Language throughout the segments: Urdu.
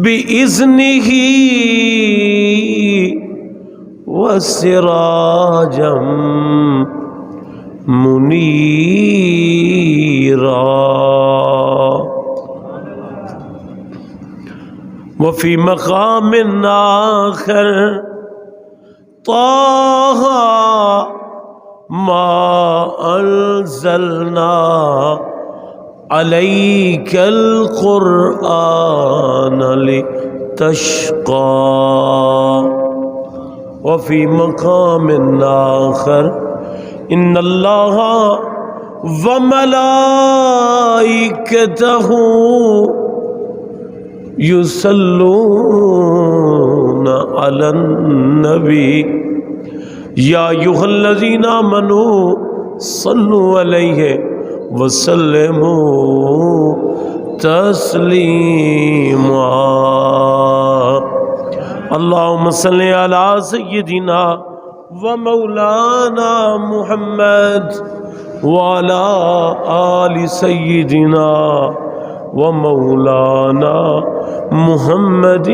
بِإِذْنِهِ وَسِرَاجًا مُنِيرًا. وفي مقام آخر طه ما أنزلنا عليك القرآن لتشقى. وفي مقام آخر إن الله وملائكته يصلون على النبي يا أيها الذين آمنوا صلوا عليه وسلموا تسليما. اللهم صل على سيدنا ومولانا محمد وعلى آل سيدنا ومولانا محمد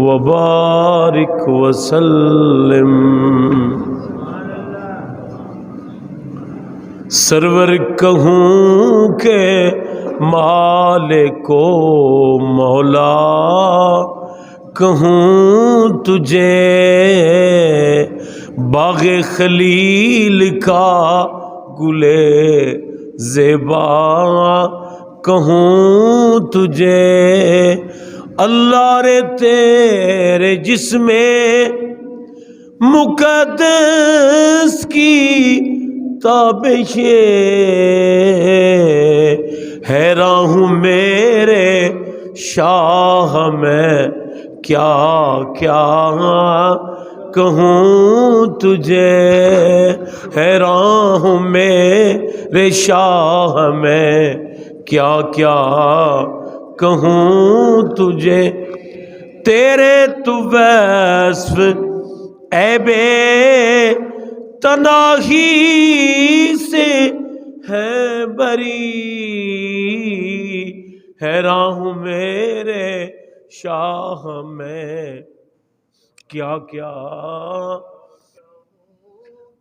وبارک وسلم. سرور کہوں کہ مالک و مولا کہوں تجھے باغ خلیل کا گلے زیبا کہوں تجھے اللہ رے تیرے جسم مقدس کی تابش حیران ہوں میرے شاہ میں کیا کیا کہوں تجھے. حیران ہوں میرے شاہ میں کیا کیا کہوں تجھے. تیرے تو وصف عیب تناہی سے ہے بری. حیران ہوں میرے شاہ میں کیا کیا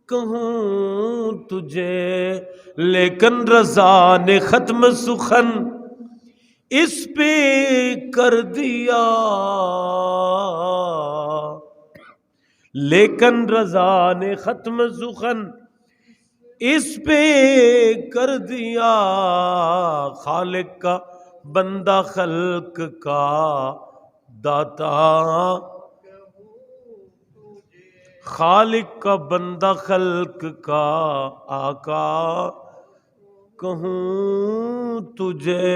کہوں تجھے. لیکن رضا نے ختم سخن اس پہ کر دیا. لیکن رضا نے ختم سخن اس پہ کر دیا. خالق کا بندہ خلق کا داتا خالق کا بندہ خلق کا آقا کہوں تجھے.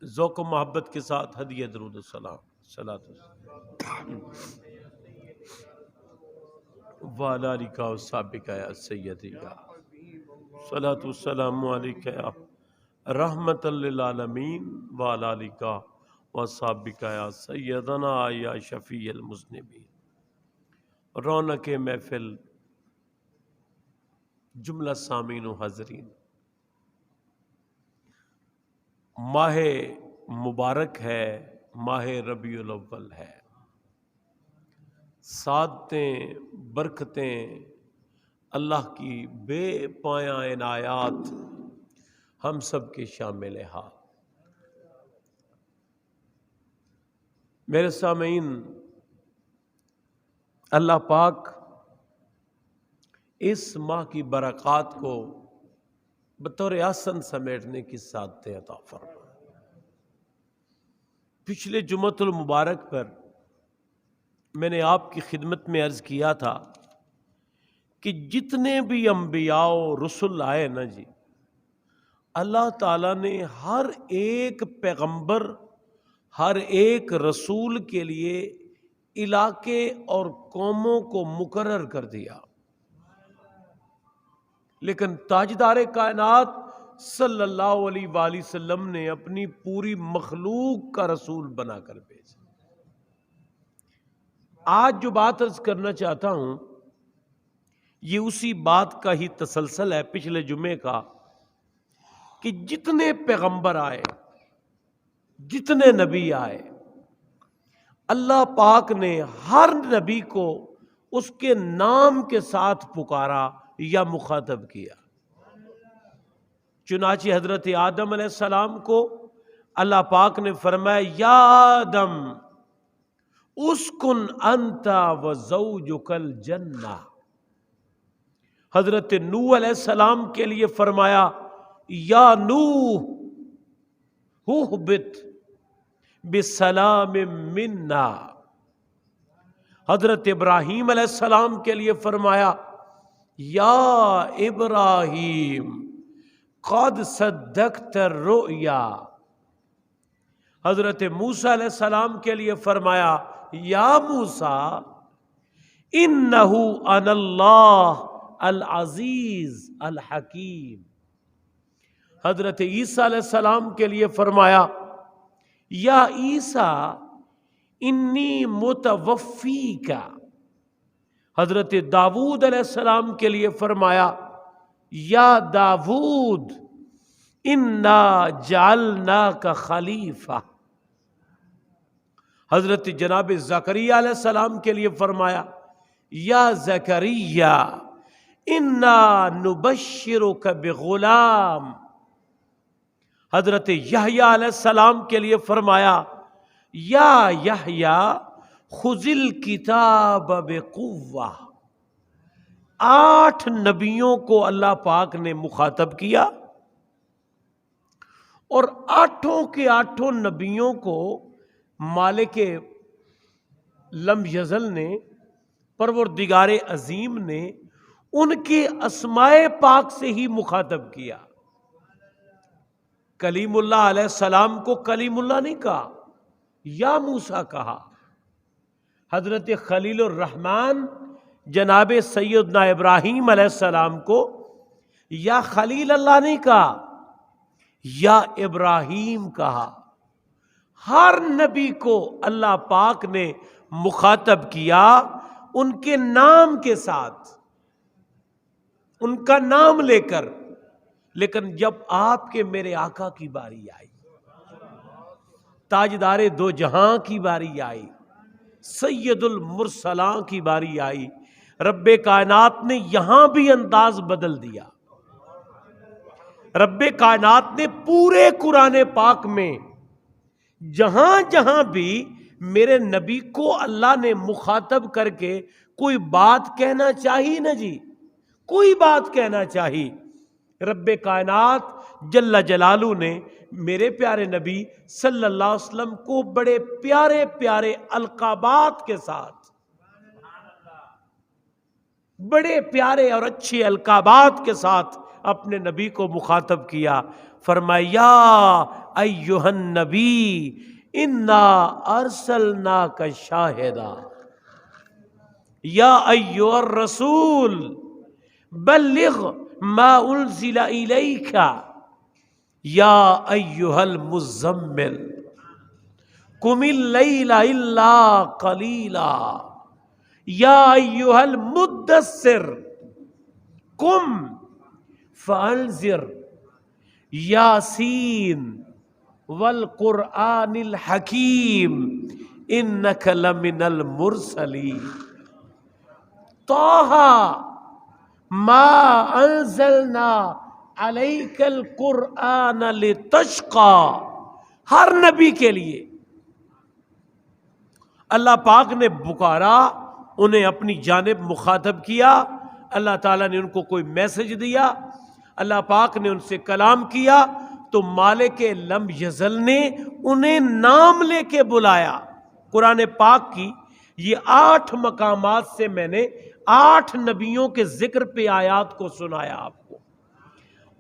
ذوق و محبت کے ساتھ ہدیہ درود السلام صلاۃ وعلی آلک و صحبک یا سیدی صلاۃ والسلام علیک یا رحمت للعالمین وعلی آلک و صحبک یا سیدنا یا شفیع المذنبین. رونق محفل جملہ سامعین و حاضرین، ماہ مبارک ہے، ماہ ربیع الاول ہے. سعادتیں برکتیں اللہ کی بے پایاں عنایات ہم سب کے شامل ہیں. میرے سامعین، اللہ پاک اس ماہ کی برکات کو بطور احسن سمیٹنے کی سعادتیں عطا فرمائے. پچھلے جمعۃ المبارک پر میں نے آپ کی خدمت میں عرض کیا تھا کہ جتنے بھی انبیاء و رسل آئے نا جی، اللہ تعالیٰ نے ہر ایک پیغمبر، ہر ایک رسول کے لیے علاقے اور قوموں کو مقرر کر دیا. لیکن تاجدار کائنات صلی اللہ علیہ وآلہ وسلم نے اپنی پوری مخلوق کا رسول بنا کر بھیجا. آج جو بات عرض کرنا چاہتا ہوں یہ اسی بات کا ہی تسلسل ہے پچھلے جمعے کا، کہ جتنے پیغمبر آئے، جتنے نبی آئے، اللہ پاک نے ہر نبی کو اس کے نام کے ساتھ پکارا یا مخاطب کیا۔ چنانچہ حضرت آدم علیہ السلام کو اللہ پاک نے فرمایا یا آدم اسکن انت وزوجک الجنہ۔ حضرت نوح علیہ السلام کے لیے فرمایا یا نوح اہبط بسلام منا۔ حضرت ابراہیم علیہ السلام کے لیے فرمایا یا ابراہیم قد صدقت الرؤیا۔ حضرت موسیٰ علیہ السلام کے لیے فرمایا یا موسیٰ انہ انا اللہ العزیز الحکیم۔ حضرت عیسیٰ علیہ السلام کے لیے فرمایا یا عیسیٰ انی متوفیک۔ حضرت داود علیہ السلام کے لیے فرمایا یا داود انا جعلناک خلیفہ۔ حضرت جناب زکریا علیہ السلام کے لیے فرمایا یا زکریا انا نبشرک بغلام۔ حضرت یحییٰ علیہ السلام کے لیے فرمایا یا یحییٰ خذ الکتاب بقوہ۔ 8 نبیوں کو اللہ پاک نے مخاطب کیا، اور 8 کے 8 نبیوں کو مالک لم یزل نے، پروردگار عظیم نے ان کے اسماء پاک سے ہی مخاطب کیا۔ کلیم اللہ علیہ السلام کو کلیم اللہ نہیں کہا، یا موسیٰ کہا۔ حضرت خلیل الرحمن جناب سیدنا ابراہیم علیہ السلام کو یا خلیل اللہ نہیں کہا، یا ابراہیم کہا۔ ہر نبی کو اللہ پاک نے مخاطب کیا ان کے نام کے ساتھ، ان کا نام لے کر۔ لیکن جب آپ کے میرے آقا کی باری آئی، تاجدار دو جہاں کی باری آئی، سید المرسلاں کی باری آئی، رب کائنات نے یہاں بھی انداز بدل دیا۔ رب کائنات نے پورے قرآن پاک میں جہاں جہاں بھی میرے نبی کو اللہ نے مخاطب کر کے کوئی بات کہنا چاہی نا جی، کوئی بات کہنا چاہی، رب کائنات جل جلالہ نے میرے پیارے نبی صلی اللہ علیہ وسلم کو بڑے پیارے پیارے القابات کے ساتھ، بڑے پیارے اور اچھے القابات کے ساتھ اپنے نبی کو مخاطب کیا۔ فرمایا یا ایھا النبی انا ارسلناک شاہدا، یا ایھا الرسول بلغ ما انزل الیک، یا ایھا المزمل قم اللیل الا قلیلا، یا ایھا المدثر قم فانذر، یاسین والقرآن الحکیم انک لمن المرسلین، طٰہ ما انزلنا علیک القرآن لتشقی۔ ہر نبی کے لیے اللہ پاک نے پکارا، انہیں اپنی جانب مخاطب کیا، اللہ تعالیٰ نے ان کو کوئی میسج دیا، اللہ پاک نے ان سے کلام کیا، تو مالک لم یزل نے انہیں نام لے کے بلایا۔ قرآن پاک کی یہ 8 مقامات سے میں نے 8 نبیوں کے ذکر پہ آیات کو سنایا آپ کو،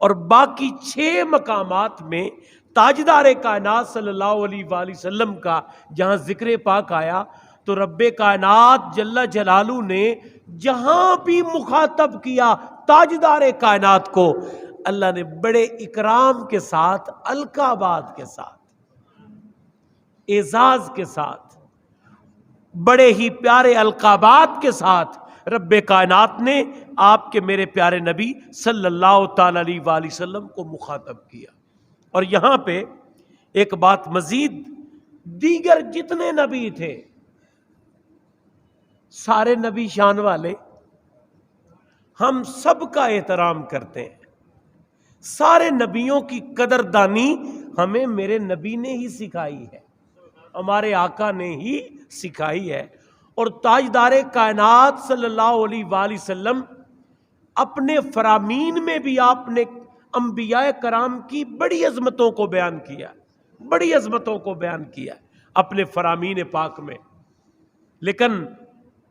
اور باقی 6 مقامات میں تاجدار کائنات صلی اللہ علیہ وآلہ وسلم کا جہاں ذکر پاک آیا تو رب کائنات جل جلالہ نے جہاں بھی مخاطب کیا تاجدار کائنات کو، اللہ نے بڑے اکرام کے ساتھ، القابات کے ساتھ، اعزاز کے ساتھ، بڑے ہی پیارے القابات کے ساتھ رب کائنات نے آپ کے میرے پیارے نبی صلی اللہ تعالی علیہ وآلہ وسلم کو مخاطب کیا۔ اور یہاں پہ ایک بات مزید، دیگر جتنے نبی تھے سارے نبی شان والے، ہم سب کا احترام کرتے ہیں، سارے نبیوں کی قدردانی ہمیں میرے نبی نے ہی سکھائی ہے، ہمارے آقا نے ہی سکھائی ہے۔ اور تاجدار کائنات صلی اللہ علیہ وآلہ وسلم اپنے فرامین میں بھی آپ نے انبیاء کرام کی بڑی عظمتوں کو بیان کیا، بڑی عظمتوں کو بیان کیا اپنے فرامین پاک میں۔ لیکن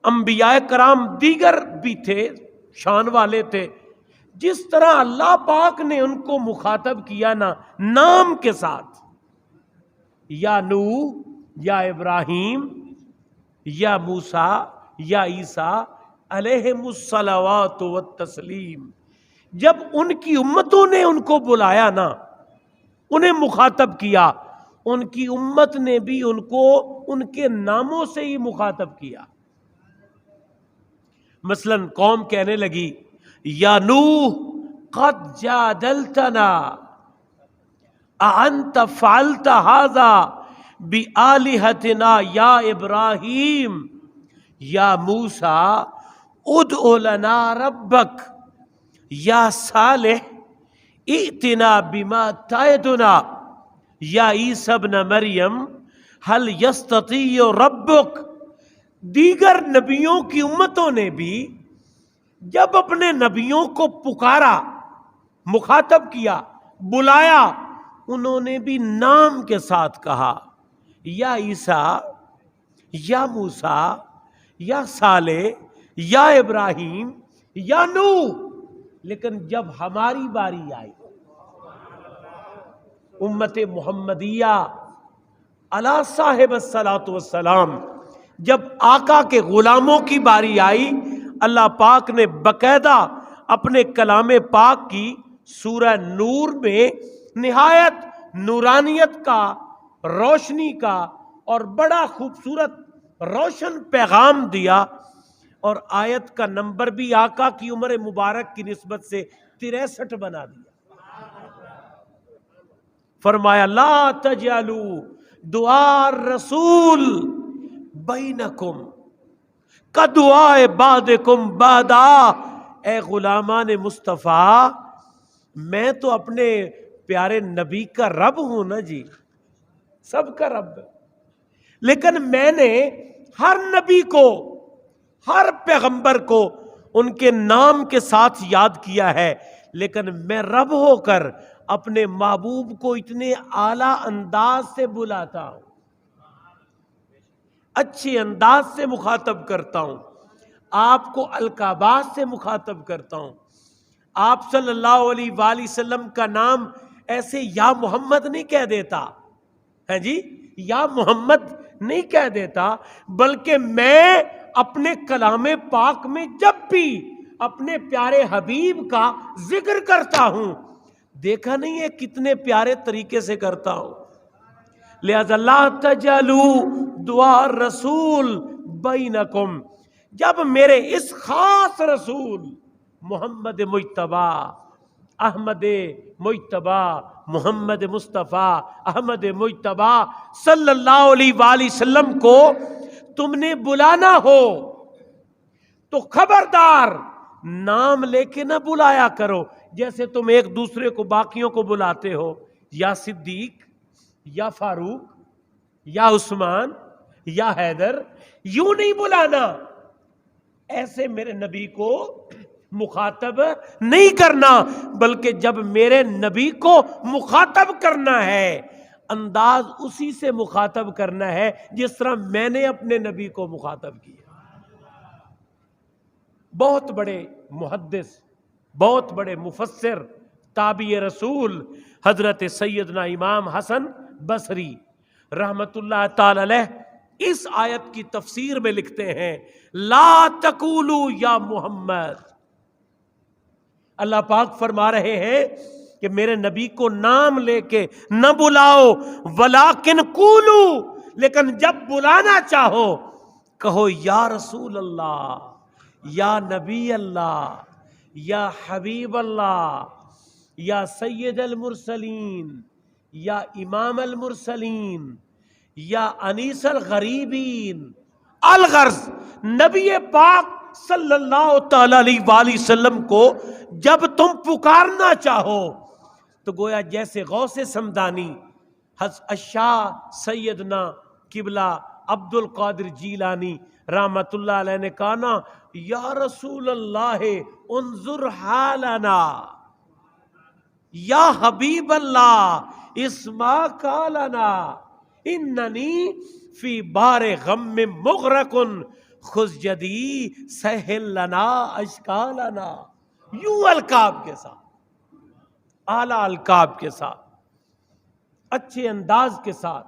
انبیاء کرام دیگر بھی تھے، شان والے تھے، جس طرح اللہ پاک نے ان کو مخاطب کیا نا نام کے ساتھ، یا نوح، یا ابراہیم، یا موسیٰ، یا عیسیٰ علیہم الصلوات والتسلیم، جب ان کی امتوں نے ان کو بلایا نا، انہیں مخاطب کیا، ان کی امت نے بھی ان کو ان کے ناموں سے ہی مخاطب کیا۔ مثلا قوم کہنے لگی یا نوح قد جادلتنا اانت فعلت هذا بآلہتنا یا ابراہیم یا موسیٰ ادع لنا ربک یا صالح ائتنا بما تعدنا یا عیسی ابن مریم هل یستطیع ربک۔ دیگر نبیوں کی امتوں نے بھی جب اپنے نبیوں کو پکارا، مخاطب کیا، بلایا، انہوں نے بھی نام کے ساتھ کہا، یا عیسیٰ، یا موسیٰ، یا صالح، یا ابراہیم، یا نوح۔ لیکن جب ہماری باری آئی، امت محمدیہ علی صاحب الصلاۃ والسلام، جب آقا کے غلاموں کی باری آئی، اللہ پاک نے باقاعدہ اپنے کلام پاک کی سورہ نور میں نہایت نورانیت کا، روشنی کا اور بڑا خوبصورت روشن پیغام دیا، اور آیت کا نمبر بھی آقا کی عمر مبارک کی نسبت سے 63 بنا دیا۔ فرمایا لا تجعلوا دعاء الرسول بینکم کدعاء بعضکم بعضا۔ اے غلامان مصطفیٰ، میں تو اپنے پیارے نبی کا رب ہوں نا جی، سب کا رب، لیکن میں نے ہر نبی کو، ہر پیغمبر کو ان کے نام کے ساتھ یاد کیا ہے، لیکن میں رب ہو کر اپنے محبوب کو اتنے اعلیٰ انداز سے بلاتا ہوں، اچھے انداز سے مخاطب کرتا ہوں، آپ کو القابات سے مخاطب کرتا ہوں۔ آپ صلی اللہ علیہ وآلہ وسلم کا نام ایسے یا محمد نہیں کہہ دیتا ہے جی، یا محمد نہیں کہہ دیتا، بلکہ میں اپنے کلام پاک میں جب بھی اپنے پیارے حبیب کا ذکر کرتا ہوں، دیکھا نہیں ہے کتنے پیارے طریقے سے کرتا ہوں۔ لہذا لا تجعلوا دعاء الرسول بینکم، جب میرے اس خاص رسول محمد مجتبی، احمد مجتبی، محمد مصطفیٰ احمد مجتبی صلی اللہ علیہ وآلہ وسلم کو تم نے بلانا ہو تو خبردار نام لے کے نہ بلایا کرو، جیسے تم ایک دوسرے کو باقیوں کو بلاتے ہو، یا صدیق، یا فاروق، یا عثمان، یا حیدر، یوں نہیں بلانا، ایسے میرے نبی کو مخاطب نہیں کرنا، بلکہ جب میرے نبی کو مخاطب کرنا ہے انداز اسی سے مخاطب کرنا ہے جس طرح میں نے اپنے نبی کو مخاطب کیا۔ بہت بڑے محدث، بہت بڑے مفسر، تابعی رسول حضرت سیدنا امام حسن بصری رحمت اللہ تعالی علیہ اس آیت کی تفسیر میں لکھتے ہیں لا تقولوا یا محمد۔ اللہ پاک فرما رہے ہیں کہ میرے نبی کو نام لے کے نہ بلاؤ، ولیکن قولوا، لیکن جب بلانا چاہو کہو یا رسول اللہ، یا نبی اللہ، یا حبیب اللہ، یا سید المرسلین، یا امام المرسلین یا انیس الغریبین، الغرض نبی پاک صلی اللہ تعالی علیہ وآلہ وسلم کو جب تم پکارنا چاہو تو گویا جیسے غوث سمدانی الشاہ سیدنا قبلہ عبد القادر جیلانی رحمت اللہ علیہ نے کہا نا، یا رسول اللہ انظر حالنا، یا حبیب اللہ اسما قالنا، اننی فی بار غم مغرق خذ جدی سہل لنا اشکالنا، یوں القاب کے ساتھ، اعلیٰ القاب کے ساتھ، اچھے انداز کے ساتھ،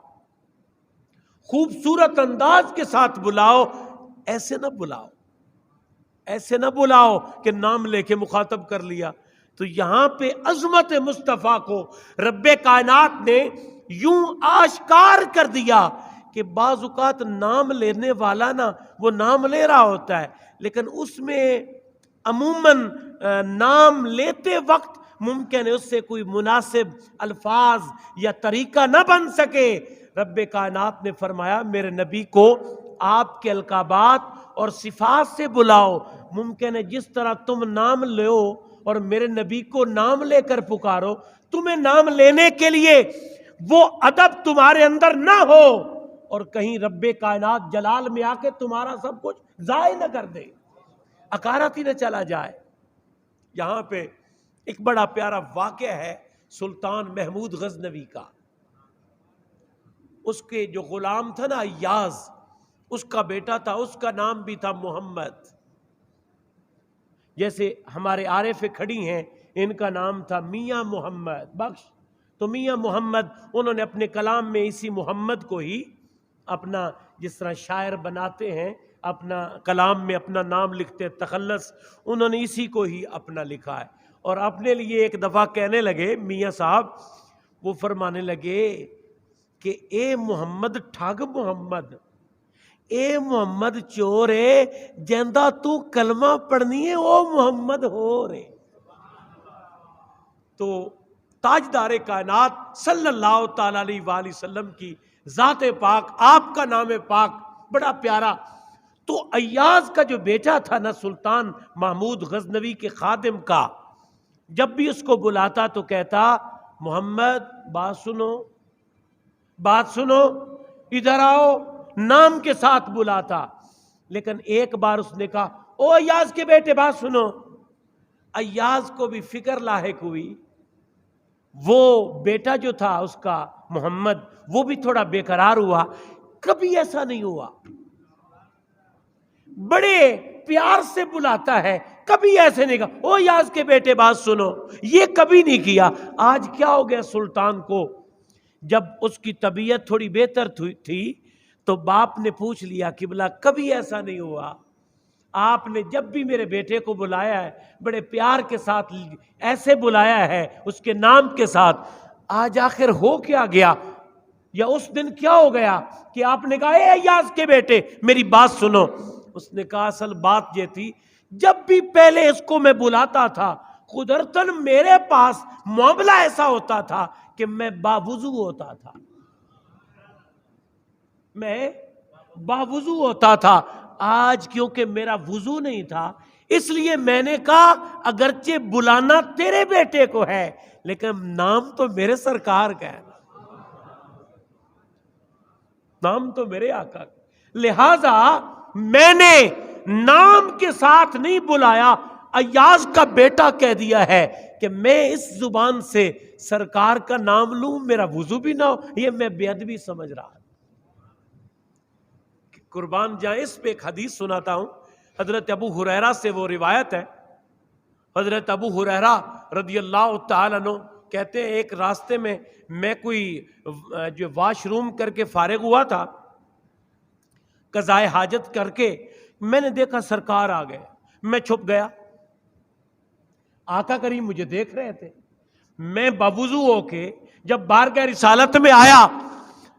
خوبصورت انداز کے ساتھ بلاؤ، ایسے نہ بلاؤ، ایسے نہ بلاؤ کہ نام لے کے مخاطب کر لیا۔ تو یہاں پہ عظمت مصطفیٰ کو رب کائنات نے یوں آشکار کر دیا کہ بعض اوقات نام لینے والا نا وہ نام لے رہا ہوتا ہے، لیکن اس میں عموماً نام لیتے وقت ممکن ہے اس سے کوئی مناسب الفاظ یا طریقہ نہ بن سکے۔ رب کائنات نے فرمایا میرے نبی کو آپ کے القابات اور صفات سے بلاؤ، ممکن ہے جس طرح تم نام لو اور میرے نبی کو نام لے کر پکارو، تمہیں نام لینے کے لیے وہ ادب تمہارے اندر نہ ہو اور کہیں رب کائنات جلال میں آ کے تمہارا سب کچھ ضائع نہ کر دے، اکارت ہی نہ چلا جائے۔ یہاں پہ ایک بڑا پیارا واقعہ ہے سلطان محمود غزنوی کا۔ اس کے جو غلام تھا نا ایاز، اس کا بیٹا تھا، اس کا نام بھی تھا محمد۔ جیسے ہمارے عارف کھڑی ہیں، ان کا نام تھا میاں محمد بخش، تو میاں محمد انہوں نے اپنے کلام میں اسی محمد کو ہی اپنا، جس طرح شاعر بناتے ہیں اپنا کلام میں اپنا نام لکھتے تخلص، انہوں نے اسی کو ہی اپنا لکھا ہے۔ اور اپنے لیے ایک دفعہ کہنے لگے میاں صاحب، وہ فرمانے لگے کہ اے محمد ٹھگ محمد، اے محمد چور ہے، جیندہ تو کلمہ پڑھنی ہے او محمد ہو رے۔ تو تاجدار کائنات صلی اللہ تعالی علیہ وآلہ وسلم کی ذات پاک، آپ کا نام پاک بڑا پیارا۔ تو ایاز کا جو بیٹا تھا نا سلطان محمود غزنوی کے خادم کا، جب بھی اس کو بلاتا تو کہتا محمد بات سنو، بات سنو، ادھر آؤ، نام کے ساتھ بلاتا۔ لیکن ایک بار اس نے کہا او ایاز کے بیٹے بات سنو۔ ایاز کو بھی فکر لاحق ہوئی، وہ بیٹا جو تھا اس کا محمد وہ بھی تھوڑا بے قرار ہوا۔ کبھی ایسا نہیں ہوا، بڑے پیار سے بلاتا ہے، کبھی ایسے نہیں کہا او ایاز کے بیٹے بات سنو، یہ کبھی نہیں کیا۔ آج کیا ہو گیا سلطان کو، جب اس کی طبیعت تھوڑی بہتر تھی تو باپ نے پوچھ لیا قبلہ کبھی ایسا نہیں ہوا، آپ نے جب بھی میرے بیٹے کو بلایا ہے بڑے پیار کے ساتھ ایسے بلایا ہے اس کے نام کے ساتھ، آج آخر ہو کیا گیا، یا اس دن کیا ہو گیا کہ آپ نے کہا اے ایاز کے بیٹے میری بات سنو؟ اس نے کہا اصل بات یہ تھی، جب بھی پہلے اس کو میں بلاتا تھا قدرتاً میرے پاس معاملہ ایسا ہوتا تھا کہ میں باوضو ہوتا تھا، میں باوضو ہوتا تھا۔ آج کیونکہ میرا وضو نہیں تھا اس لیے میں نے کہا اگرچہ بلانا تیرے بیٹے کو ہے لیکن نام تو میرے سرکار کا ہے، نام تو میرے آقا کا، لہذا میں نے نام کے ساتھ نہیں بلایا، ایاز کا بیٹا کہہ دیا ہے کہ میں اس زبان سے سرکار کا نام لوں میرا وضو بھی نہ ہو، یہ میں بے ادبی سمجھ رہا ہوں۔ قربان جائیں، اس پہ ایک حدیث سناتا ہوں، حضرت ابو ہریرہ سے وہ روایت ہے۔ حضرت ابو ہریرہ رضی اللہ تعالیٰ عنہ کہتے ہیں ایک راستے میں کوئی جو واش روم کر کے فارغ ہوا تھا، قضائے حاجت کر کے، میں نے دیکھا سرکار آ گئے، میں چھپ گیا، آقا کریم مجھے دیکھ رہے تھے، میں باوضو ہو کے جب بارگاہ رسالت میں آیا،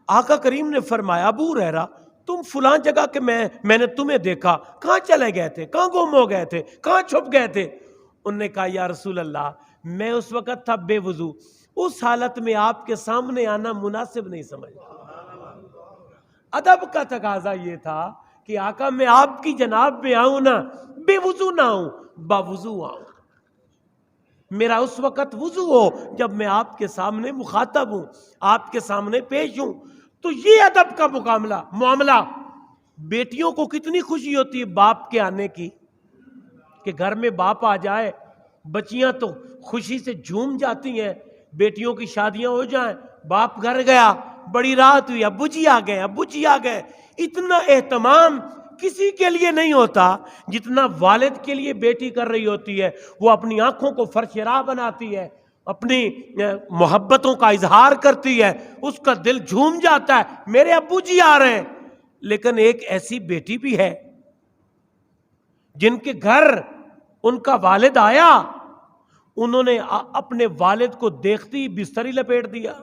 آقا کریم نے فرمایا ابو ہریرہ تم فلاں جگہ کے میں نے تمہیں دیکھا، کہاں چلے گئے تھے، کہاں گم ہو گئے تھے، کہاں چھپ گئے تھے؟ انہوں نے کہا یا رسول اللہ میں اس وقت تھا بے وضو، اس حالت میں آپ کے سامنے آنا مناسب نہیں سمجھا۔ ادب کا تقاضا یہ تھا کہ آقا میں آپ کی جناب میں آؤں نا، بے وضو نہ آؤں، باوضو آؤں۔ میرا اس وقت وضو ہو جب میں آپ کے سامنے مخاطب ہوں، آپ کے سامنے پیش ہوں۔ تو یہ ادب کا معاملہ۔ بیٹیوں کو کتنی خوشی ہوتی ہے باپ کے آنے کی، کہ گھر میں باپ آ جائے، بچیاں تو خوشی سے جھوم جاتی ہیں۔ بیٹیوں کی شادیاں ہو جائیں، باپ گھر گیا، بڑی رات ہوئی، ابو جی آ گئے، ابو جی آ گئے۔ اتنا اہتمام کسی کے لیے نہیں ہوتا جتنا والد کے لیے بیٹی کر رہی ہوتی ہے۔ وہ اپنی آنکھوں کو فرش راہ بناتی ہے، اپنی محبتوں کا اظہار کرتی ہے، اس کا دل جھوم جاتا ہے، میرے ابو جی آ رہے ہیں۔ لیکن ایک ایسی بیٹی بھی ہے جن کے گھر ان کا والد آیا، انہوں نے اپنے والد کو دیکھتے ہی بستر ہی لپیٹ دیا۔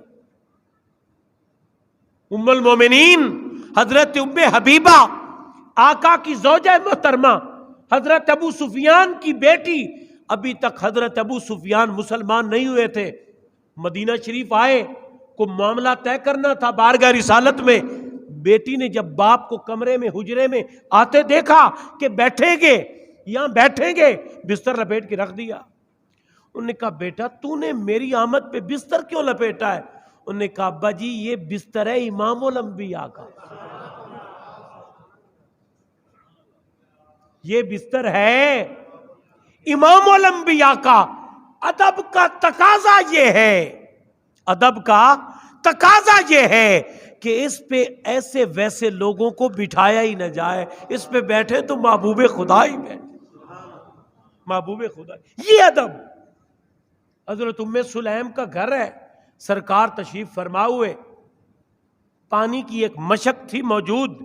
ام المومنین حضرت ام حبیبہ، آقا کی زوجہ محترمہ، حضرت ابو سفیان کی بیٹی۔ ابھی تک حضرت ابو سفیان مسلمان نہیں ہوئے تھے، مدینہ شریف آئے، کو معاملہ طے کرنا تھا بارگاہ رسالت میں۔ بیٹی نے جب باپ کو کمرے میں حجرے میں آتے دیکھا کہ بیٹھیں گے، یہاں بیٹھیں گے، بستر لپیٹ کے رکھ دیا۔ انہوں نے کہا بیٹا تو نے میری آمد پہ بستر کیوں لپیٹا ہے؟ انہوں نے کہا ابا جی یہ بستر ہے امام الانبیاء کا، یہ بستر ہے امام الانبیاء کا۔ ادب کا تقاضا یہ ہے، ادب کا تقاضا یہ ہے کہ اس پہ ایسے ویسے لوگوں کو بٹھایا ہی نہ جائے، اس پہ بیٹھے تو محبوب خدا ہی بیٹھے، محبوب خدا۔ یہ ادب۔ حضرت ام سلیم کا گھر ہے، سرکار تشریف فرما ہوئے، پانی کی ایک مشک تھی موجود،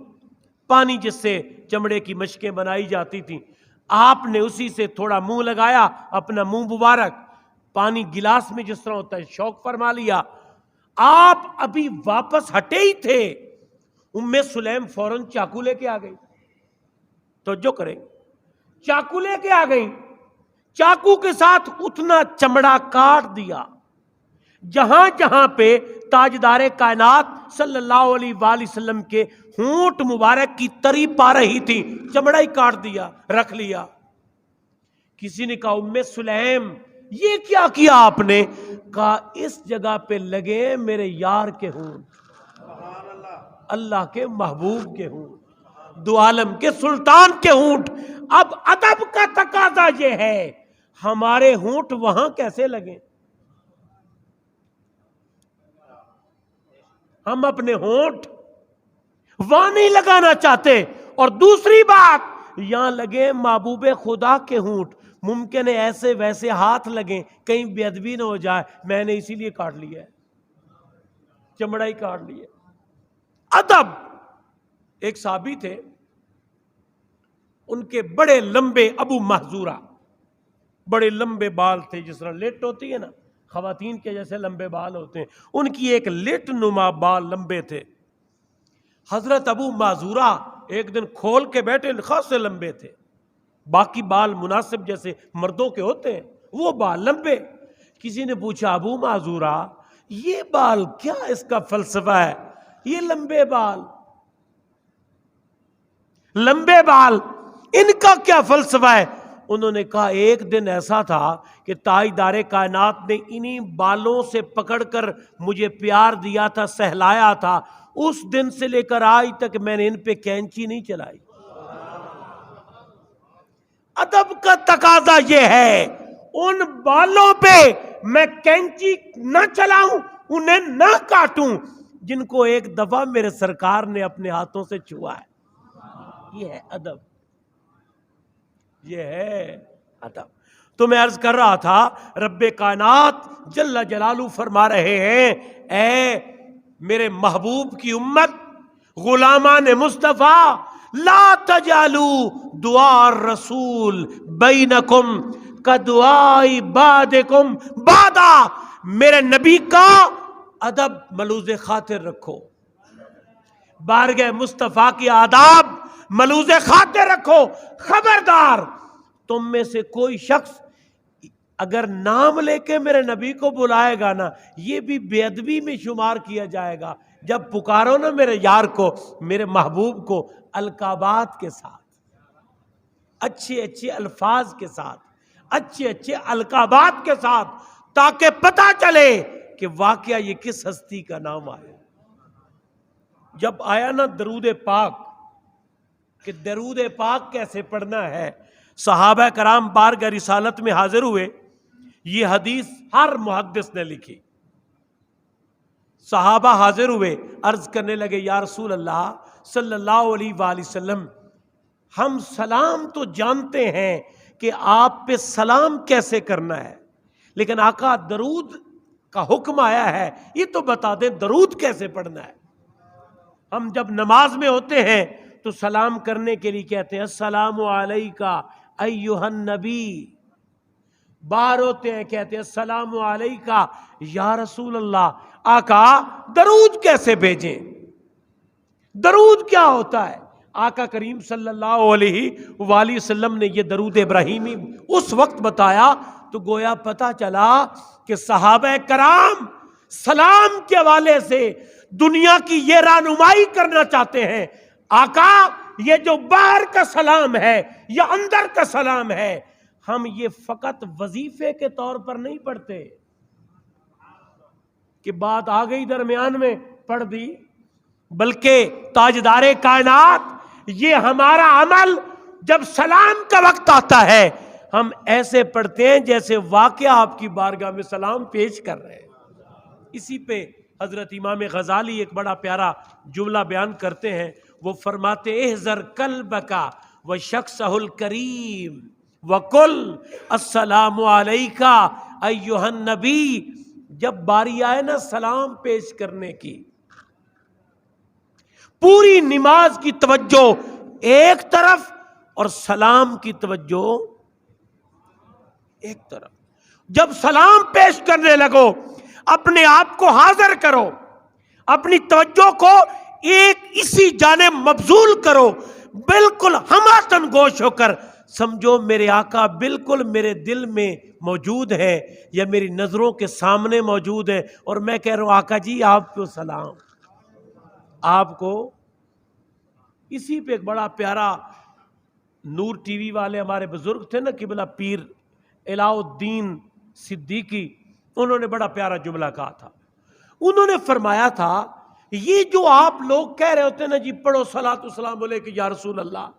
پانی جس سے چمڑے کی مشکیں بنائی جاتی تھیں، آپ نے اسی سے تھوڑا منہ لگایا، اپنا منہ مبارک پانی گلاس میں جس طرح ہوتا ہے شوق فرما لیا۔ آپ ابھی واپس ہٹے ہی تھے، ام سلیم فوراً چاقو لے کے آ گئی، توجہ کریں، چاقو لے کے آ گئی، چاقو کے ساتھ اتنا چمڑا کاٹ دیا جہاں جہاں پہ تاجدار کائنات صلی اللہ علیہ وآلہ وسلم کے ہونٹ مبارک کی تری پا رہی تھی، چمڑا ہی کاٹ دیا، رکھ لیا۔ کسی نے کہا ام سلیم یہ کیا کیا آپ نے؟ کہا اس جگہ پہ لگے میرے یار کے ہونٹ، اللہ کے محبوب کے ہونٹ، دو عالم کے سلطان کے ہونٹ۔ اب ادب کا تقاضا یہ ہے، ہمارے ہونٹ وہاں کیسے لگیں؟ ہم اپنے ہونٹ وہاں نہیں لگانا چاہتے۔ اور دوسری بات، یہاں لگے محبوب خدا کے ہونٹ، ممکن ہے ایسے ویسے ہاتھ لگیں، کہیں بے ادبی نہ ہو جائے، میں نے اسی لیے کاٹ لیا ہے، چمڑا ہی کاٹ لیا۔ ادب۔ ایک صحابی تھے، ان کے بڑے لمبے، ابو محذورہ، بڑے لمبے بال تھے، جس طرح لٹ ہوتی ہے نا، خواتین کے جیسے لمبے بال ہوتے ہیں، ان کی ایک لٹ نما بال لمبے تھے۔ حضرت ابو معذورہ ایک دن کھول کے بیٹھے، خاصے لمبے تھے، باقی بال مناسب جیسے مردوں کے ہوتے ہیں، وہ بال لمبے۔ کسی نے پوچھا ابو معذورہ یہ بال کیا اس کا فلسفہ ہے؟ یہ لمبے بال، لمبے بال، ان کا کیا فلسفہ ہے؟ انہوں نے کہا ایک دن ایسا تھا کہ تاجدار کائنات نے انہی بالوں سے پکڑ کر مجھے پیار دیا تھا، سہلایا تھا، اس دن سے لے کر آج تک میں نے ان پہ کینچی نہیں چلائی۔ ادب کا تقاضا یہ ہے، ان بالوں پہ میں کینچی نہ چلاؤں، انہیں نہ کاٹوں جن کو ایک دفعہ میرے سرکار نے اپنے ہاتھوں سے چھوا ہے۔ یہ ہے ادب، یہ ہے ادب۔ تو میں عرض کر رہا تھا، رب کائنات جل جلالہ فرما رہے ہیں، اے میرے محبوب کی امت، غلامان مصطفیٰ، لا تجعلوا دعاء الرسول بینکم کدعاء بعضکم بعضا، میرے نبی کا ادب ملوز خاطر رکھو، بارگاہ مصطفیٰ کی آداب ملوز خاطر رکھو۔ خبردار تم میں سے کوئی شخص اگر نام لے کے میرے نبی کو بلائے گا نا، یہ بھی بے ادبی میں شمار کیا جائے گا۔ جب پکارو نا میرے یار کو، میرے محبوب کو، القابات کے ساتھ، اچھے اچھے الفاظ کے ساتھ، اچھے اچھے القابات کے ساتھ، تاکہ پتہ چلے کہ واقعہ یہ کس ہستی کا نام آیا۔ جب آیا نا درود پاک، کہ درود پاک کیسے پڑھنا ہے، صحابہ کرام بارگاہ رسالت میں حاضر ہوئے، یہ حدیث ہر محدث نے لکھی۔ صحابہ حاضر ہوئے، عرض کرنے لگے یا رسول اللہ صلی اللہ علیہ وآلہ وسلم، ہم سلام تو جانتے ہیں کہ آپ پہ سلام کیسے کرنا ہے، لیکن آقا درود کا حکم آیا ہے، یہ تو بتا دیں درود کیسے پڑھنا ہے۔ ہم جب نماز میں ہوتے ہیں تو سلام کرنے کے لیے کہتے ہیں السلام علیکہ ایھا النبی، باہر ہوتے ہیں کہتے ہیں السلام علیکہ یا رسول اللہ۔ آقا درود کیسے بھیجیں، درود کیا ہوتا ہے؟ آقا کریم صلی اللہ علیہ وآلہ وسلم نے یہ درود ابراہیمی اس وقت بتایا تو گویا پتہ چلا کہ صحابہ کرام سلام کے حوالے سے دنیا کی یہ رہنمائی کرنا چاہتے ہیں، آقا یہ جو باہر کا سلام ہے یا اندر کا سلام ہے، ہم یہ فقط وظیفے کے طور پر نہیں پڑھتے کہ بات آ گئی درمیان میں پڑھ دی، بلکہ تاجدار کائنات یہ ہمارا عمل جب سلام کا وقت آتا ہے ہم ایسے پڑھتے ہیں جیسے واقعہ آپ کی بارگاہ میں سلام پیش کر رہے ہیں۔ اسی پہ حضرت امام غزالی ایک بڑا پیارا جملہ بیان کرتے ہیں، وہ فرماتے احذر قلبک وشخصہ الکریم وقل السلام علیکہ ایھا النبی۔ جب باری آئے نا سلام پیش کرنے کی، پوری نماز کی توجہ ایک طرف اور سلام کی توجہ ایک طرف۔ جب سلام پیش کرنے لگو اپنے آپ کو حاضر کرو، اپنی توجہ کو ایک اسی جانب مبذول کرو، بالکل ہمہ گوش ہو کر سمجھو میرے آقا بالکل میرے دل میں موجود ہے یا میری نظروں کے سامنے موجود ہے، اور میں کہہ رہا ہوں آقا جی آپ کو سلام، آپ کو۔ اسی پہ ایک بڑا پیارا نور ٹی وی والے ہمارے بزرگ تھے نا، قبلہ پیر الہ الدین صدیقی، انہوں نے بڑا پیارا جملہ کہا تھا۔ انہوں نے فرمایا تھا یہ جو آپ لوگ کہہ رہے ہوتے ہیں نا جی پڑھو صلاۃ والسلام علیک یا رسول اللہ،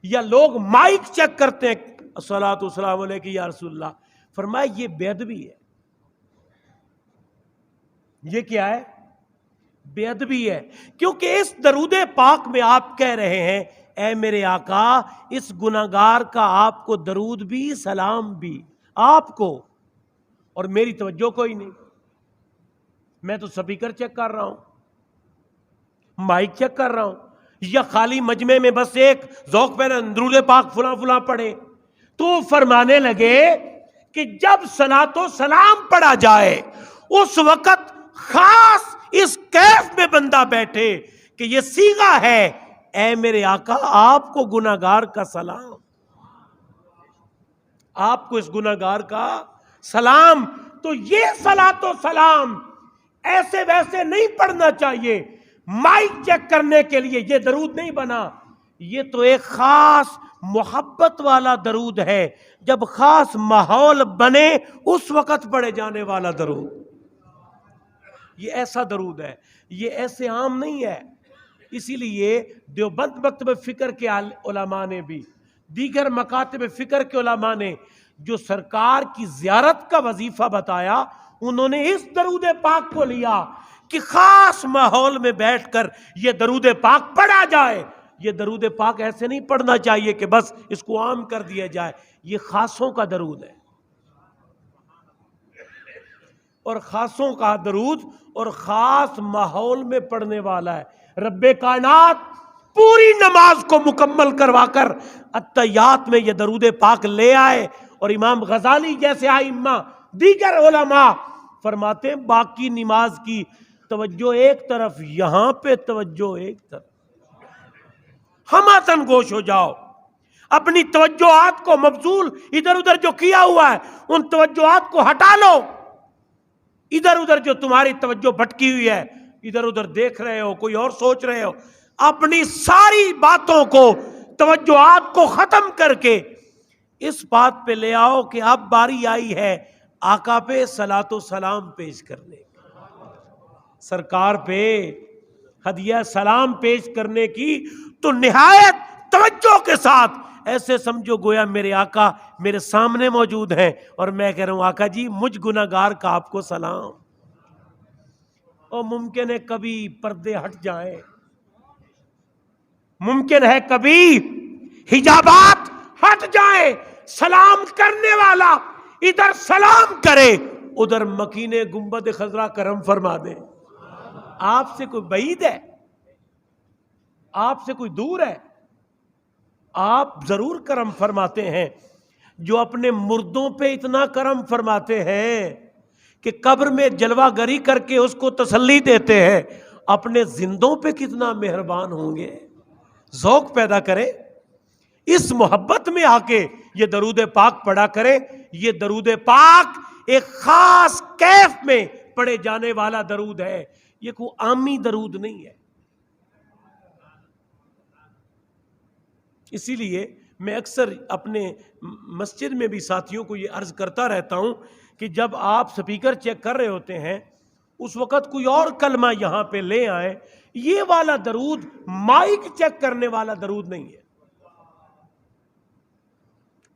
یا لوگ مائک چیک کرتے ہیں صلاۃ والسلام علیک یا رسول اللہ، فرمایا یہ بے ادبی ہے۔ یہ کیا ہے؟ بے ادبی ہے، کیونکہ اس درود پاک میں آپ کہہ رہے ہیں اے میرے آقا اس گناہگار کا آپ کو درود بھی سلام بھی، آپ کو، اور میری توجہ کوئی نہیں، میں تو سپیکر چیک کر رہا ہوں، مائک چیک کر رہا ہوں، یا خالی مجمع میں بس ایک ذوق پہ درود پاک فلاں فلاں پڑھے۔ تو فرمانے لگے کہ جب صلاۃ و سلام پڑھا جائے اس وقت خاص اس کیف میں بندہ بیٹھے کہ یہ صیغہ ہے اے میرے آقا آپ کو گناہگار کا سلام، آپ کو اس گناہگار کا سلام۔ تو یہ صلاۃ و سلام ایسے ویسے نہیں پڑھنا چاہیے، مائک چیک کرنے کے لیے یہ درود نہیں بنا، یہ تو ایک خاص محبت والا درود ہے، جب خاص ماحول بنے اس وقت پڑھے جانے والا درود، یہ ایسا درود ہے، یہ ایسے عام نہیں ہے۔ اسی لیے دیوبند مکتب فکر کے علماء نے بھی، دیگر مکاتب فکر کے علماء نے جو سرکار کی زیارت کا وظیفہ بتایا، انہوں نے اس درود پاک کو لیا کہ خاص ماحول میں بیٹھ کر یہ درود پاک پڑھا جائے۔ یہ درود پاک ایسے نہیں پڑھنا چاہیے کہ بس اس کو عام کر دیا جائے، یہ خاصوں کا درود ہے، اور خاصوں کا درود اور خاص ماحول میں پڑھنے والا ہے۔ رب کائنات پوری نماز کو مکمل کروا کر اتحیات میں یہ درود پاک لے آئے، اور امام غزالی جیسے ائمہ دیگر علماء فرماتے ہیں باقی نماز کی توجہ ایک طرف، یہاں پہ توجہ ایک طرف، ہمہ تن گوش ہو جاؤ۔ اپنی توجہات کو مبذول ادھر ادھر جو کیا ہوا ہے ان توجہات کو ہٹا لو. ادھر ادھر جو تمہاری توجہ بھٹکی ہوئی ہے، ادھر ادھر دیکھ رہے ہو، کوئی اور سوچ رہے ہو، اپنی ساری باتوں کو، توجہات کو ختم کر کے اس بات پہ لے آؤ کہ اب باری آئی ہے آقا پہ صلاۃ و سلام پیش کرنے کی، سرکار پہ ہدیہ سلام پیش کرنے کی. تو نہایت توجہ کے ساتھ ایسے سمجھو گویا میرے آقا میرے سامنے موجود ہیں اور میں کہہ رہا ہوں آقا جی مجھ گناہگار کا آپ کو سلام. اور ممکن ہے کبھی پردے ہٹ جائیں، ممکن ہے کبھی حجابات ہٹ جائیں، سلام کرنے والا ادھر سلام کرے ادھر مکین گنبد خضرا کرم فرما دے. آپ سے کوئی بعید ہے؟ آپ سے کوئی دور ہے؟ آپ ضرور کرم فرماتے ہیں. جو اپنے مردوں پہ اتنا کرم فرماتے ہیں کہ قبر میں جلوہ گری کر کے اس کو تسلی دیتے ہیں، اپنے زندوں پہ کتنا مہربان ہوں گے. ذوق پیدا کرے، اس محبت میں آ کے یہ درود پاک پڑھا کرے. یہ درود پاک ایک خاص کیف میں پڑھے جانے والا درود ہے، یہ کوئی عامی درود نہیں ہے. اسی لیے میں اکثر اپنے مسجد میں بھی ساتھیوں کو یہ عرض کرتا رہتا ہوں کہ جب آپ سپیکر چیک کر رہے ہوتے ہیں اس وقت کوئی اور کلمہ یہاں پہ لے آئیں. یہ والا درود مائک چیک کرنے والا درود نہیں ہے.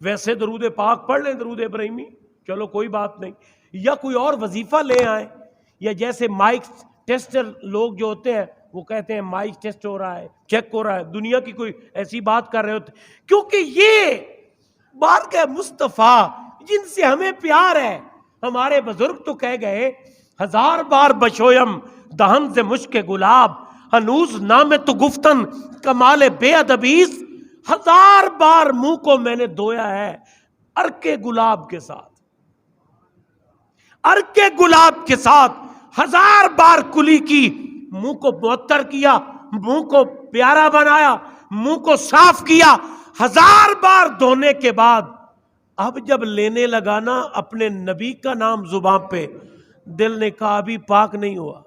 ویسے درود پاک پڑھ لیں، درود ابراہیمی، چلو کوئی بات نہیں، یا کوئی اور وظیفہ لے آئیں، یا جیسے مائک ٹیسٹر لوگ جو ہوتے ہیں وہ کہتے ہیں مائک ٹیسٹ ہو رہا ہے، چیک ہو رہا ہے، دنیا کی کوئی ایسی بات کر رہے ہوتے، کیونکہ یہ بارگاہ مصطفیٰ جن سے ہمیں پیار ہے. ہمارے بزرگ تو کہہ گئے 1000 بار بشویم دہن سے مشک گلاب، ہنوز نام تو گفتن کمال بے ادبیز. 1000 بار منہ کو میں نے دھویا ہے عرق گلاب کے ساتھ، عرق گلاب کے ساتھ 1000 بار کلی کی، منہ کو معطر کیا، منہ کو پیارا بنایا، منہ کو صاف کیا. 1000 بار دھونے کے بعد اب جب لینے لگانا اپنے نبی کا نام زبان پہ، دل نے کہا ابھی پاک نہیں ہوا،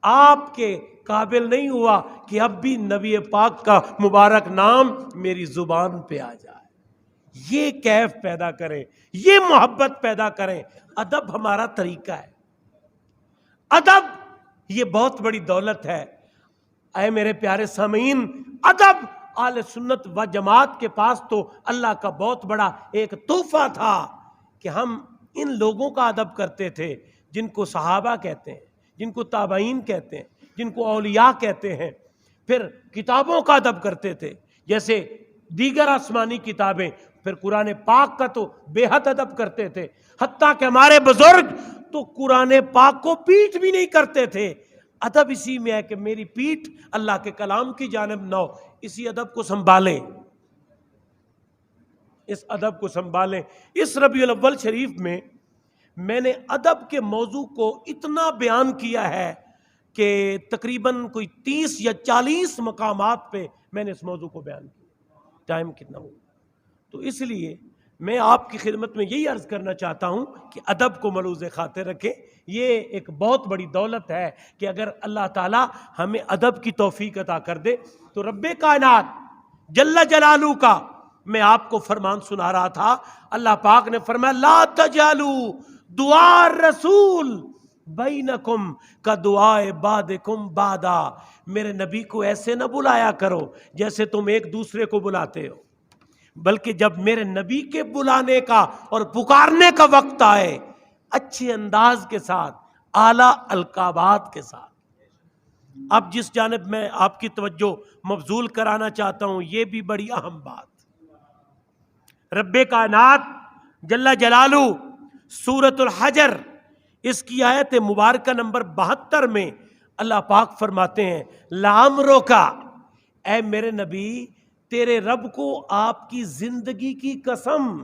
آپ کے قابل نہیں ہوا کہ اب بھی نبی پاک کا مبارک نام میری زبان پہ آ جائے. یہ کیف پیدا کریں، یہ محبت پیدا کریں. ادب ہمارا طریقہ ہے، ادب یہ بہت بڑی دولت ہے. اے میرے پیارے سامعین، ادب اہل سنت و جماعت کے پاس تو اللہ کا بہت بڑا ایک تحفہ تھا کہ ہم ان لوگوں کا ادب کرتے تھے جن کو صحابہ کہتے ہیں، جن کو تابعین کہتے ہیں، جن کو اولیاء کہتے ہیں. پھر کتابوں کا ادب کرتے تھے جیسے دیگر آسمانی کتابیں. پھر قرآن پاک کا تو بے حد ادب کرتے تھے، حتیٰ کہ ہمارے بزرگ تو قرآن پاک کو پیٹ بھی نہیں کرتے تھے. ادب اسی میں ہے کہ میری پیٹھ اللہ کے کلام کی جانب نہ ہو. اسی ادب کو سنبھالیں، اس ادب کو سنبھالیں. اس ربیع الاول شریف میں نے ادب کے موضوع کو اتنا بیان کیا ہے کہ تقریباً کوئی 30 یا 40 مقامات پہ میں نے اس موضوع کو بیان کیا. ٹائم کتنا ہوا؟ تو اس لیے میں آپ کی خدمت میں یہی عرض کرنا چاہتا ہوں کہ ادب کو ملوز خاطر رکھیں. یہ ایک بہت بڑی دولت ہے کہ اگر اللہ تعالی ہمیں ادب کی توفیق عطا کر دے تو رب کائنات جل جلالہ کا میں آپ کو فرمان سنا رہا تھا. اللہ پاک نے فرمایا لا تجعلوا دعاء الرسول بینکم کا دعائے بعدکم بعدا. میرے نبی کو ایسے نہ بلایا کرو جیسے تم ایک دوسرے کو بلاتے ہو، بلکہ جب میرے نبی کے بلانے کا اور پکارنے کا وقت آئے اچھے انداز کے ساتھ، اعلیٰ القابات کے ساتھ. اب جس جانب میں آپ کی توجہ مبذول کرانا چاہتا ہوں یہ بھی بڑی اہم بات. رب کائنات جل جلالہ سورۃ الحجر اس کی آیت مبارکہ نمبر 72 میں اللہ پاک فرماتے ہیں لعمرک، اے میرے نبی تیرے رب کو آپ کی زندگی کی قسم.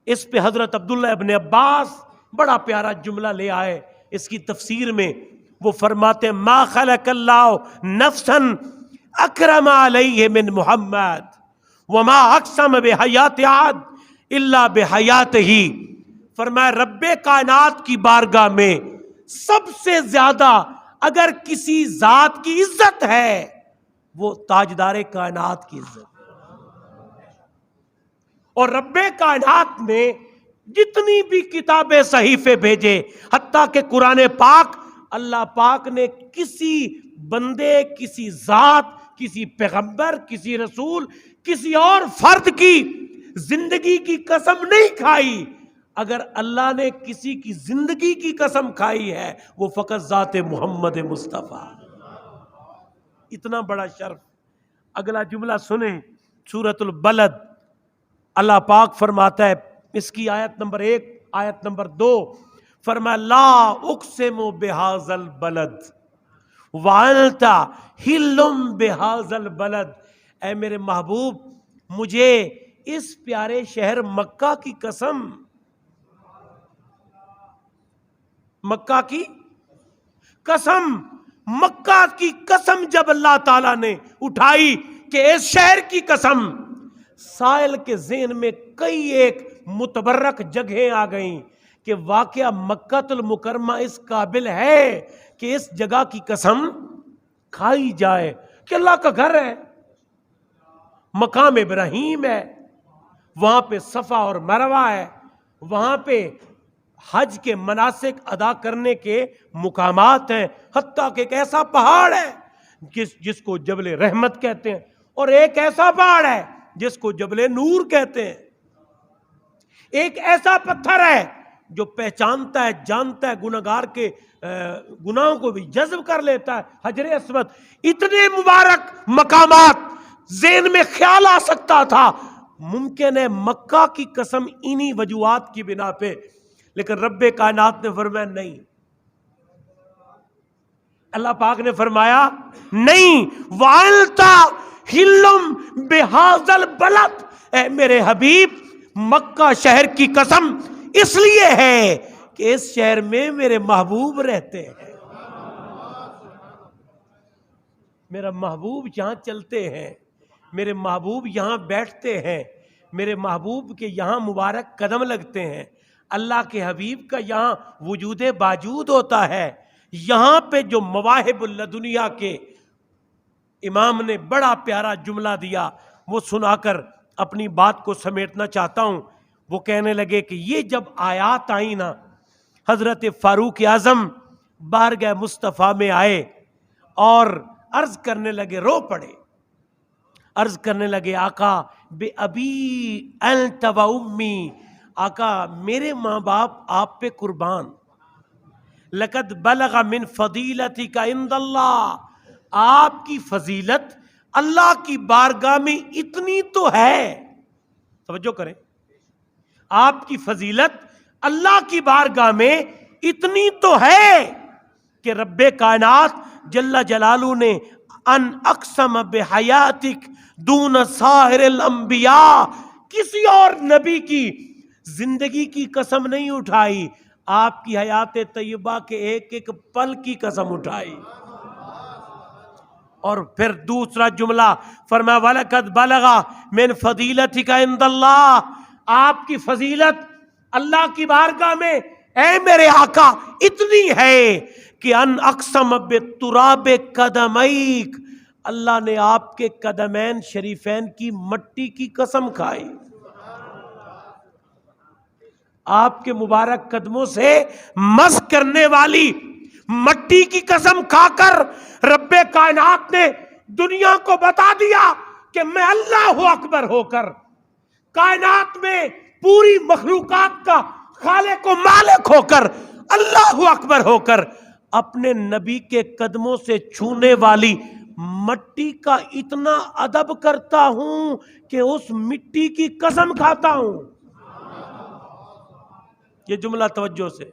اس پہ حضرت عبداللہ ابن عباس بڑا پیارا جملہ لے آئے اس کی تفسیر میں. وہ فرماتے ما خلق اللہ نفسا اکرم علیہ من محمد وما اقسم بحیات عاد الا بحیات ہی. فرمایا رب کائنات کی بارگاہ میں سب سے زیادہ اگر کسی ذات کی عزت ہے وہ تاجدار کائنات کی عزت. اور رب کائنات نے جتنی بھی کتابیں صحیفے بھیجے حتیٰ کہ قرآن پاک، اللہ پاک نے کسی بندے، کسی ذات، کسی پیغمبر، کسی رسول، کسی اور فرد کی زندگی کی قسم نہیں کھائی. اگر اللہ نے کسی کی زندگی کی قسم کھائی ہے وہ فقط ذات محمد مصطفیٰ. اتنا بڑا شرف. اگلا جملہ سنیں، سورۃ البلد. اللہ پاک فرماتا ہے اس کی آیت نمبر 1، آیت نمبر 2، فرمایا لا اقسم بہذا البلد وانت حل بہذا البلد. اے میرے محبوب مجھے اس پیارے شہر مکہ کی قسم، مکہ کی قسم، مکہ کی قسم جب اللہ تعالیٰ نے اٹھائی کہ اس شہر کی قسم، سائل کے ذہن میں کئی ایک متبرک جگہیں آ گئیں کہ واقعہ مکہ المکرمہ اس قابل ہے کہ اس جگہ کی قسم کھائی جائے کہ اللہ کا گھر ہے، مقام ابراہیم ہے، وہاں پہ صفا اور مروہ ہے، وہاں پہ حج کے مناسک ادا کرنے کے مقامات ہیں، حتیٰ کہ ایک ایسا پہاڑ ہے جس کو جبل رحمت کہتے ہیں، اور ایک ایسا پہاڑ ہے جس کو جبل نور کہتے ہیں. ایک ایسا پتھر ہے جو پہچانتا ہے، جانتا ہے گناہگار کے گناہوں کو بھی جذب کر لیتا ہے، حجر اسود. اتنے مبارک مقامات ذہن میں خیال آ سکتا تھا. ممکن ہے مکہ کی قسم انہی وجوہات کی بنا پہ، لیکن رب کائنات نے فرمایا نہیں. اللہ پاک نے فرمایا نہیں، وَأَنْتَ حِلٌّ بِهَذَا الْبَلَدِ. اے میرے حبیب مکہ شہر کی قسم اس لیے ہے کہ اس شہر میں میرے محبوب رہتے ہیں. میرا محبوب یہاں چلتے ہیں، میرے محبوب یہاں بیٹھتے ہیں، میرے محبوب کے یہاں مبارک قدم لگتے ہیں. اللہ کے حبیب کا یہاں وجود باجود ہوتا ہے. یہاں پہ جو مواہب اللدنیا کے امام نے بڑا پیارا جملہ دیا وہ سنا کر اپنی بات کو سمیٹنا چاہتا ہوں. وہ کہنے لگے کہ یہ جب آیات آئیں نا، حضرت فاروق اعظم بارگاہ مصطفیٰ میں آئے اور عرض کرنے لگے، رو پڑے، عرض کرنے لگے آقا بے ابی انت و امی، آقا میرے ماں باپ آپ پہ قربان. لقد بلغ من فضیلتک عند اللہ، آپ کی فضیلت اللہ کی بارگاہ میں اتنی تو ہے. توجہ کریں، آپ کی فضیلت اللہ کی بارگاہ میں اتنی تو ہے کہ رب کائنات جل جلالہ نے ان اقسم بحیاتک دون سائر الانبیاء، کسی اور نبی کی زندگی کی قسم نہیں اٹھائی، آپ کی حیات طیبہ کے ایک ایک پل کی قسم اٹھائی. اور پھر دوسرا جملہ فرمایا وَلَقَدْ بَلَغَ مِنْ فَضِيلَتِكَ عِنْدَ اللَّهِ، آپ کی فضیلت اللہ کی بارگاہ میں اے میرے آقا اتنی ہے کہ ان اقسم بتراب قدمیک، اللہ نے آپ کے قدمین شریفین کی مٹی کی قسم کھائی. آپ کے مبارک قدموں سے مس کرنے والی مٹی کی قسم کھا کر رب کائنات نے دنیا کو بتا دیا کہ میں اللہ اکبر ہو کر کائنات میں پوری مخلوقات کا خالق و مالک ہو کر اللہ اکبر ہو کر اپنے نبی کے قدموں سے چھونے والی مٹی کا اتنا ادب کرتا ہوں کہ اس مٹی کی قسم کھاتا ہوں. یہ جملہ توجہ سے،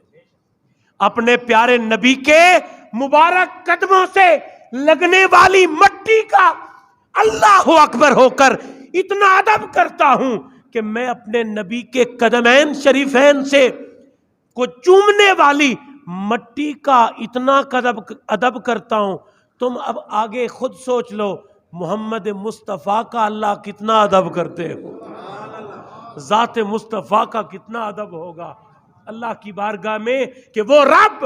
اپنے پیارے نبی کے مبارک قدموں سے لگنے والی مٹی کا اللہ اکبر ہو کر اتنا ادب کرتا ہوں کہ میں اپنے نبی کے قدمین شریفین سے کو چومنے والی مٹی کا اتنا ادب کرتا ہوں. تم اب آگے خود سوچ لو محمد مصطفیٰ کا اللہ کتنا ادب کرتے ہو، ذات مصطفیٰ کا کتنا ادب ہوگا اللہ کی بارگاہ میں کہ وہ رب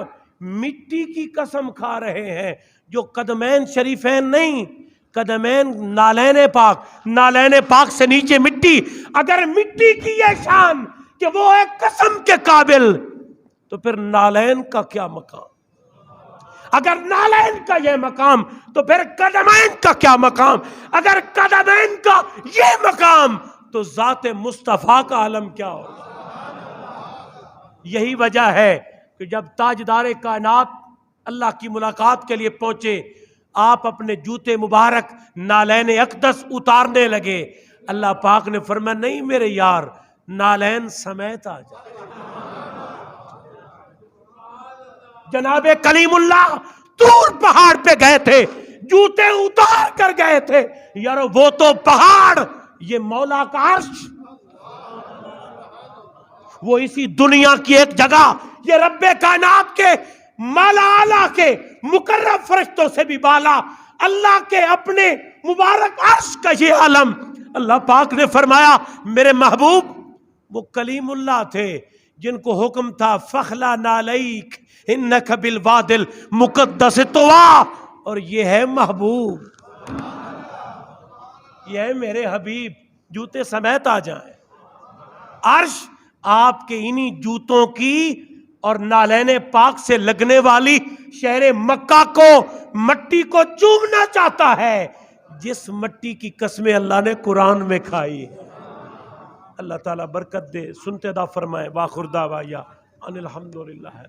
مٹی کی قسم کھا رہے ہیں جو قدمین شریفین نہیں، قدمین نالین پاک سے نیچے مٹی، اگر مٹی کی یہ شان کہ وہ ہے قسم کے قابل تو پھر نالین کا کیا مقام، اگر نالین کا یہ مقام تو پھر قدمین کا کیا مقام، اگر قدمین کا یہ مقام تو ذات مصطفیٰ کا علم کیا ہوگا۔ یہی وجہ ہے کہ جب تاجدار کائنات اللہ کی ملاقات کے لیے پہنچے، آپ اپنے جوتے مبارک نالین اقدس اتارنے لگے، اللہ پاک نے فرمایا نہیں میرے یار، نالین سمیت آ جائے۔ جناب کلیم اللہ طور پہاڑ پہ گئے تھے، جوتے اتار کر گئے تھے، یار وہ تو پہاڑ، یہ مولا کا عرش، وہ اسی دنیا کی ایک جگہ، یہ رب کائنات کے مالا اعلیٰ کے مقرب فرشتوں سے بھی بالا، اللہ کے اپنے مبارک عرش کا یہ علم۔ اللہ پاک نے فرمایا میرے محبوب وہ کلیم اللہ تھے جن کو حکم تھا فخلا نالیک انک بالواد المقدس طوا، اور یہ ہے محبوب، یہ ہے میرے حبیب، جوتے سمیت آ جائیں۔ عرش آپ کے انہی جوتوں کی اور نالین پاک سے لگنے والی شہر مکہ کو، مٹی کو چومنا چاہتا ہے جس مٹی کی قسمیں اللہ نے قرآن میں کھائی ہے۔ اللہ تعالیٰ برکت دے، سنتے دا فرمائے، وآخر دعوانا ان الحمدللہ۔